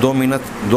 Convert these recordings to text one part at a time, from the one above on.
2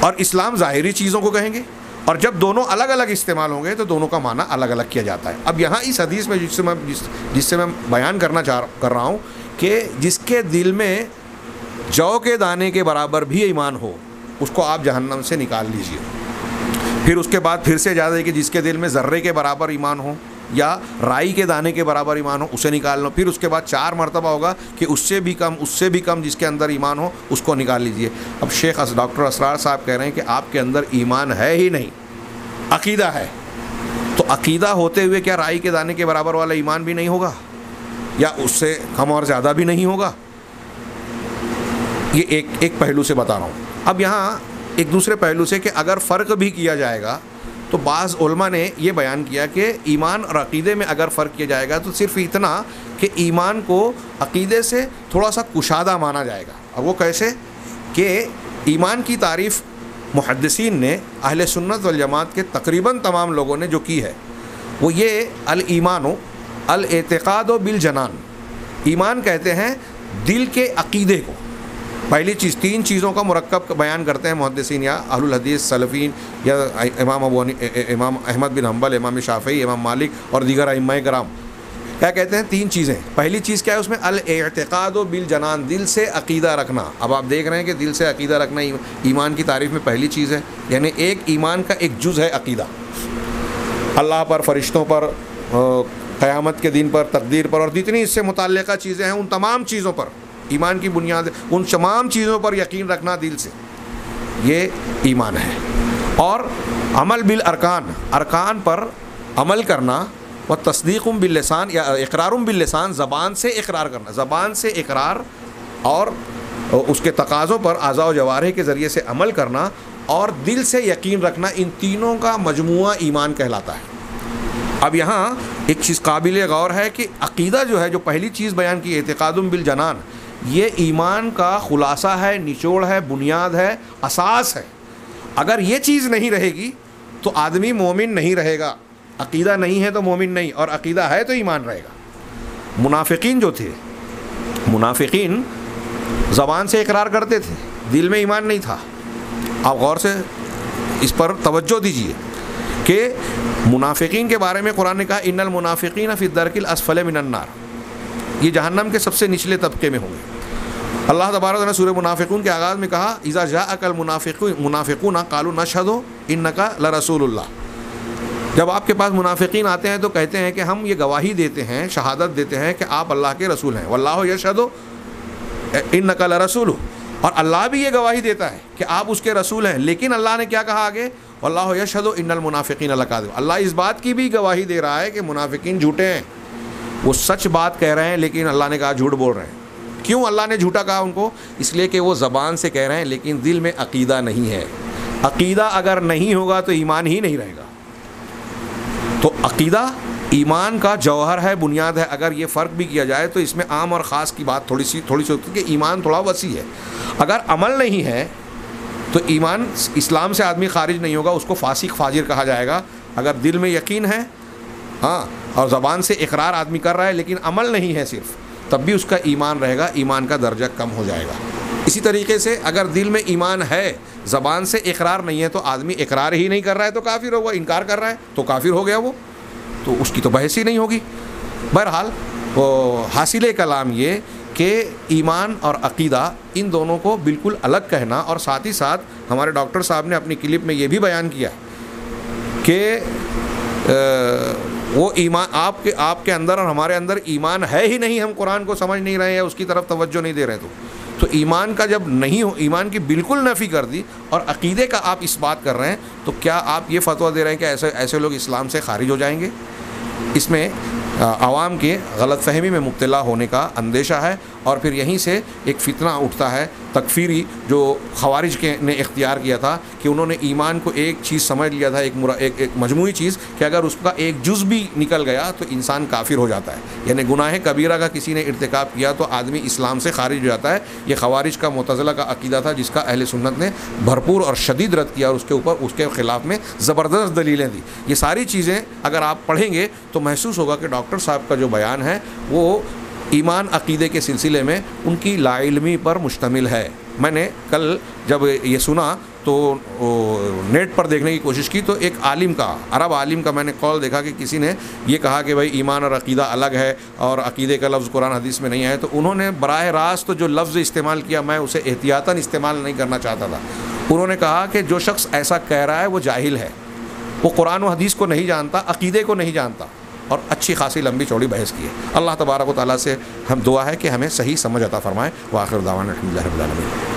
اور اسلام ظاہری چیزوں کو کہیں گے، اور جب دونوں الگ الگ استعمال ہوں گے تو دونوں کا معنی الگ الگ کیا جاتا ہے۔ اب یہاں اس حدیث میں جس سے میں بیان کر رہا ہوں کہ جس کے دل میں جو کے دانے کے برابر بھی ایمان ہو اس کو آپ جہنم سے نکال لیجئے۔ پھر اس کے بعد پھر سے اجازت ہے کہ جس کے دل میں ذرے کے برابر ایمان ہو یا رائی کے دانے کے برابر ایمان ہو اسے نکال لو۔ پھر اس کے بعد 4 مرتبہ ہوگا کہ اس سے بھی کم جس کے اندر ایمان ہو اس کو نکال لیجئے۔ اب شیخ ڈاکٹر اسرار صاحب کہہ رہے ہیں کہ آپ کے اندر ایمان ہے ہی نہیں، عقیدہ ہے، تو عقیدہ ہوتے ہوئے کیا رائی کے دانے کے برابر والا ایمان بھی نہیں ہوگا یا اس سے کم اور زیادہ بھی نہیں ہوگا؟ یہ ایک پہلو سے بتا رہا ہوں۔ اب یہاں ایک دوسرے پہلو سے کہ اگر فرق بھی کیا جائے گا تو بعض علماء نے یہ بیان کیا کہ ایمان اور عقیدے میں اگر فرق کیا جائے گا تو صرف اتنا کہ ایمان کو عقیدے سے تھوڑا سا کشادہ مانا جائے گا۔ اور وہ کیسے کہ ایمان کی تعریف محدثین نے اہل سنت والجماعت کے تقریباً تمام لوگوں نے جو کی ہے وہ یہ الایمان الاعتقاد بالجنان، ایمان کہتے ہیں دل کے عقیدے کو۔ پہلی چیز 3 چیزوں کا مرکب بیان کرتے ہیں محدثین یا اہل الحدیث سلفین یا امام احمد بن حنبل، امام شافعی، امام مالک اور دیگر ائمہ کرام۔ کیا کہتے ہیں؟ 3 چیزیں۔ پہلی چیز کیا ہے اس میں؟ الاعتقاد بالجنان، دل سے عقیدہ رکھنا۔ اب آپ دیکھ رہے ہیں کہ دل سے عقیدہ رکھنا ایمان کی تعریف میں پہلی چیز ہے، یعنی ایک ایمان کا ایک جز ہے عقیدہ، اللہ پر، فرشتوں پر، قیامت کے دن پر، تقدیر پر، اور جتنی اس سے متعلقہ چیزیں ہیں ان تمام چیزوں پر ایمان کی بنیاد، ان تمام چیزوں پر یقین رکھنا دل سے، یہ ایمان ہے۔ اور عمل بالارکان، ارکان پر عمل کرنا، و تصدیق باللسان یا اقرار باللسان، زبان سے اقرار کرنا، زبان سے اقرار اور اس کے تقاضوں پر اعضاء و جوارح کے ذریعے سے عمل کرنا اور دل سے یقین رکھنا، ان تینوں کا مجموعہ ایمان کہلاتا ہے۔ اب یہاں ایک چیز قابل غور ہے کہ عقیدہ جو ہے، جو پہلی چیز بیان کی اعتقاد بالجنان، یہ ایمان کا خلاصہ ہے، نچوڑ ہے، بنیاد ہے، اساس ہے۔ اگر یہ چیز نہیں رہے گی تو آدمی مومن نہیں رہے گا۔ عقیدہ نہیں ہے تو مومن نہیں، اور عقیدہ ہے تو ایمان رہے گا۔ منافقین جو تھے، منافقین زبان سے اقرار کرتے تھے، دل میں ایمان نہیں تھا۔ آپ غور سے اس پر توجہ دیجیے کہ منافقین کے بارے میں قرآن نے کہا ان المنافقین فی الدرک الاسفل من النار، یہ جہنم کے سب سے نچلے طبقے میں ہوں گے۔ اللہ تبارک نے سورہ منافقون کے آغاز میں کہا اذا جاءک المنافقون قالوا نشهد انک لرسول اللہ، جب آپ کے پاس منافقین آتے ہیں تو کہتے ہیں کہ ہم یہ گواہی دیتے ہیں، شہادت دیتے ہیں کہ آپ اللہ کے رسول ہیں، واللہ یشہد انک لرسول، اور اللہ بھی یہ گواہی دیتا ہے کہ آپ اس کے رسول ہیں۔ لیکن اللہ نے کیا کہا آگے؟ واللہ یشہد ان المنافقین لکاذب، اللہ اس بات کی بھی گواہی دے رہا ہے کہ منافقین جھوٹے ہیں، وہ سچ بات کہہ رہے ہیں لیکن اللہ نے کہا جھوٹ بول رہے ہیں۔ کیوں اللہ نے جھوٹا کہا ان کو؟ اس لیے کہ وہ زبان سے کہہ رہے ہیں لیکن دل میں عقیدہ نہیں ہے۔ عقیدہ اگر نہیں ہوگا تو ایمان ہی نہیں رہے گا۔ تو عقیدہ ایمان کا جوہر ہے، بنیاد ہے۔ اگر یہ فرق بھی کیا جائے تو اس میں عام اور خاص کی بات تھوڑی سی ہوتی ہے کہ ایمان تھوڑا وسیع ہے۔ اگر عمل نہیں ہے تو ایمان، اسلام سے آدمی خارج نہیں ہوگا، اس کو فاسق فاجر کہا جائے گا۔ اگر دل میں یقین ہے اور زبان سے اقرار آدمی کر رہا ہے لیکن عمل نہیں ہے صرف، تب بھی اس کا ایمان رہے گا، ایمان کا درجہ کم ہو جائے گا۔ اسی طریقے سے اگر دل میں ایمان ہے، زبان سے اقرار نہیں ہے، تو آدمی اقرار ہی نہیں کر رہا ہے تو کافر ہوگا، انکار کر رہا ہے تو کافر ہو گیا وہ، تو اس کی تو بحث ہی نہیں ہوگی۔ بہرحال حاصل کلام یہ کہ ایمان اور عقیدہ ان دونوں کو بالکل الگ کہنا، اور ساتھ ہی ساتھ ہمارے ڈاکٹر صاحب نے اپنی کلپ میں یہ بھی بیان کیا کہ وہ ایمان آپ کے اندر اور ہمارے اندر ایمان ہے ہی نہیں، ہم قرآن کو سمجھ نہیں رہے ہیں، اس کی طرف توجہ نہیں دے رہے، تو ایمان کا جب نہیں ہو، ایمان کی بالکل نفی کر دی اور عقیدے کا آپ اس بات کر رہے ہیں، تو کیا آپ یہ فتویٰ دے رہے ہیں کہ ایسے لوگ اسلام سے خارج ہو جائیں گے؟ اس میں عوام کے غلط فہمی میں مبتلا ہونے کا اندیشہ ہے، اور پھر یہیں سے ایک فتنہ اٹھتا ہے تکفیری جو خوارج نے اختیار کیا تھا کہ انہوں نے ایمان کو ایک چیز سمجھ لیا تھا، ایک مجموعی چیز کہ اگر اس کا ایک جز بھی نکل گیا تو انسان کافر ہو جاتا ہے، یعنی گناہ کبیرہ کا کسی نے ارتکاب کیا تو آدمی اسلام سے خارج ہو جاتا ہے۔ یہ خوارج کا معتزلہ کا عقیدہ تھا جس کا اہل سنت نے بھرپور اور شدید رد کیا، اور اس کے خلاف میں زبردست دلیلیں دی۔ یہ ساری چیزیں اگر آپ پڑھیں گے تو محسوس ہوگا کہ ڈاکٹر صاحب کا جو بیان ہے وہ ایمان عقیدے کے سلسلے میں ان کی لا علمی پر مشتمل ہے۔ میں نے کل جب یہ سنا تو نیٹ پر دیکھنے کی کوشش کی تو ایک عالم کا، عرب عالم کا میں نے قول دیکھا کہ کسی نے یہ کہا کہ بھائی ایمان اور عقیدہ الگ ہے اور عقیدے کا لفظ قرآن حدیث میں نہیں ہے، تو انہوں نے براہ راست جو لفظ استعمال کیا میں اسے احتیاطاً استعمال نہیں کرنا چاہتا تھا. انہوں نے کہا کہ جو شخص ایسا کہہ رہا ہے وہ جاہل ہے، وہ قرآن و حدیث کو نہیں جانتا، عقیدے کو نہیں جانتا، اور اچھی خاصی لمبی چوڑی بحث کی ہے. اللہ تبارک و تعالیٰ سے ہم دعا ہے کہ ہمیں صحیح سمجھ عطا فرمائے. وآخر دعوانا الحمدللہ رب العالمین.